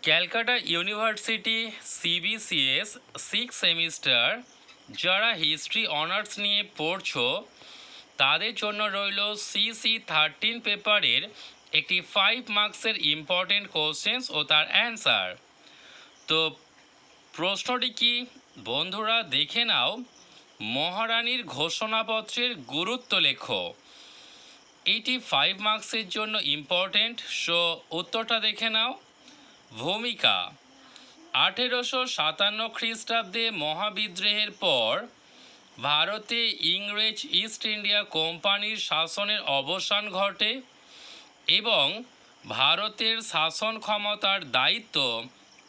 Calcutta university CBCS 6 semester যারা history honours নিয়ে পড়ছো তাদের জন্য রইল CC-13 পেপারের একটি 5 মার্কসের ইম্পর্টেন্ট কোশ্চেন্স ও তার অ্যান্সার। তো প্রশ্নটি কি বন্ধুরা দেখে নাও। মহারানীর ঘোষণাপত্রের গুরুত্ব লেখো। এটি 5 মার্কসের জন্য ইম্পর্টেন্ট, সো উত্তরটা দেখে নাও। ভূমিকা: 1857 খ্রিস্টাব্দে মহাবিদ্রোহের পর ভারতে ইংরেজ ইস্ট ইন্ডিয়া কোম্পানির শাসনের অবসান ঘটে এবং ভারতের শাসন ক্ষমতার দায়িত্ব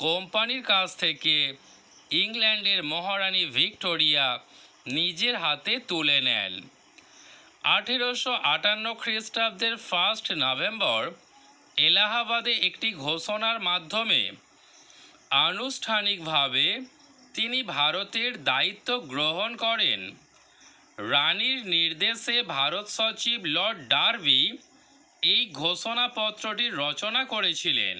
কোম্পানির কাছ থেকে ইংল্যান্ডের মহারানী ভিক্টোরিয়া নিজের হাতে তুলে নেন। 1858 খ্রিস্টাব্দের 1 নভেম্বর এলাহাবাদে একটি ঘোষণার মাধ্যমে আনুষ্ঠানিকভাবে তিনি ভারতের দায়িত্ব গ্রহণ করেন। রানীর নির্দেশে ভারত সচিব লর্ড ডার্বি এই ঘোষণাপত্রটি রচনা করেছিলেন।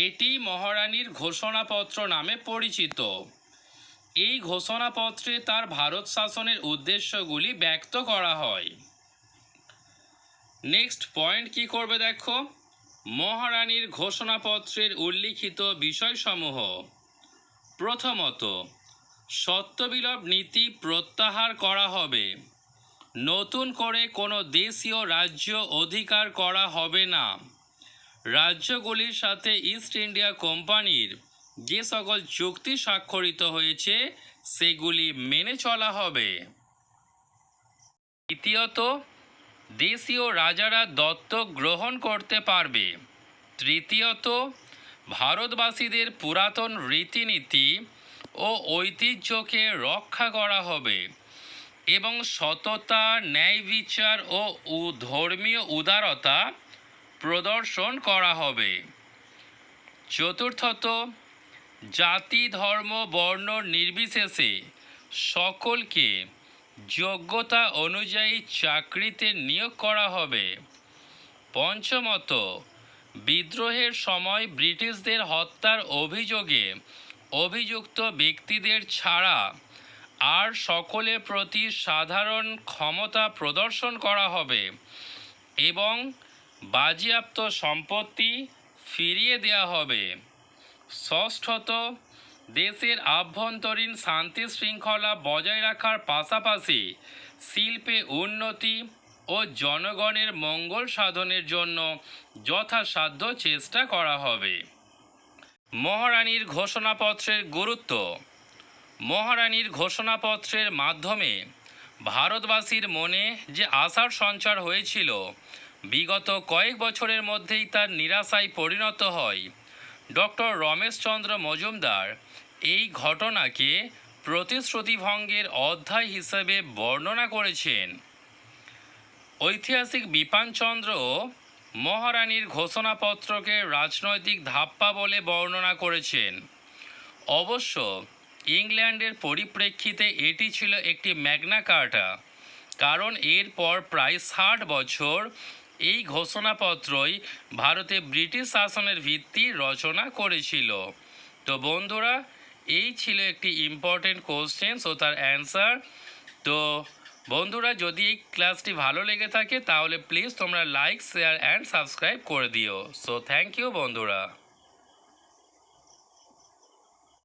এটি মহারানীর ঘোষণাপত্র নামে পরিচিত। এই ঘোষণাপত্রে তার ভারত শাসনের উদ্দেশ্যগুলি ব্যক্ত করা হয়। নেক্সট পয়েন্ট কি করবে দেখো। মহারানীর ঘোষণাপত্রের উল্লিখিত বিষয়সমূহ: প্রথমত, সত্যবিলোপ নীতি প্রত্যাহার করা হবে। নতুন করে কোনো দেশীয় রাজ্য অধিকার করা হবে না। রাজ্যগুলির সাথে ইস্ট ইন্ডিয়া কোম্পানির যে সকল চুক্তি স্বাক্ষরিত হয়েছে সেগুলি মেনে চলা হবে। দ্বিতীয়ত, দেশীয় রাজারা দত্তক গ্রহণ করতে পারবে। তৃতীয়ত, ভারতবাসীদের পুরাতন রীতিনীতি ও ঐতিহ্যকে রক্ষা করা হবে এবং সততা, ন্যায় বিচার ও ধর্মীয় উদারতা প্রদর্শন করা হবে। চতুর্থত, জাতি, ধর্ম, বর্ণ নির্বিশেষে সকলকে যোগ্যতা অনুযায়ী চাকরিতে নিয়োগ করা হবে। পঞ্চমত, বিদ্রোহের সময় ব্রিটিশদের হত্যার অভিযোগে অভিযুক্ত ব্যক্তিদের ছাড়া আর সকলের প্রতি সাধারণ ক্ষমতা প্রদর্শন করা হবে এবং বাজেয়াপ্ত সম্পত্তি ফিরিয়ে দেওয়া হবে। ষষ্ঠত, দেশের আভ্যন্তরীণ শান্তি শৃঙ্খলা বজায় রাখার পাশাপাশি শিল্পে উন্নতি ও জনগণের মঙ্গল সাধনের জন্য যথাসাধ্য চেষ্টা করা হবে। মহারানীর ঘোষণাপত্রের গুরুত্ব: মহারানীর ঘোষণাপত্রের মাধ্যমে ভারতবাসীর মনে যে আশার সঞ্চার হয়েছিল বিগত কয়েক বছরের মধ্যেই তার নিরাশায় পরিণত হয়। ডক্টর রমেশচন্দ্র মজুমদার এই ঘটনাকে প্রতিশ্রুতিভঙ্গের অধ্যায় হিসেবে বর্ণনা করেছেন। ঐতিহাসিক বিপানচন্দ্র মহারানীর ঘোষণাপত্রকে রাজনৈতিক ধাপ্পা বলে বর্ণনা করেছেন। অবশ্য ইংল্যান্ডের পরিপ্রেক্ষিতে এটি ছিল একটি ম্যাগনা কার্টা, কারণ এরপর প্রায় 60 বছর এই ঘোষণাপত্রই ভারতে ব্রিটিশ শাসনের ভিত্তি রচনা করেছিল। তো বন্ধুরা, এই ছিল একটি ইম্পর্টেন্ট কোশ্চেন ও তার অ্যান্সার। তো বন্ধুরা, যদি এই ক্লাসটি ভালো লেগে থাকে তাহলে প্লিজ তোমরা লাইক, শেয়ার অ্যান্ড সাবস্ক্রাইব করে দিও। সো থ্যাংক ইউ বন্ধুরা।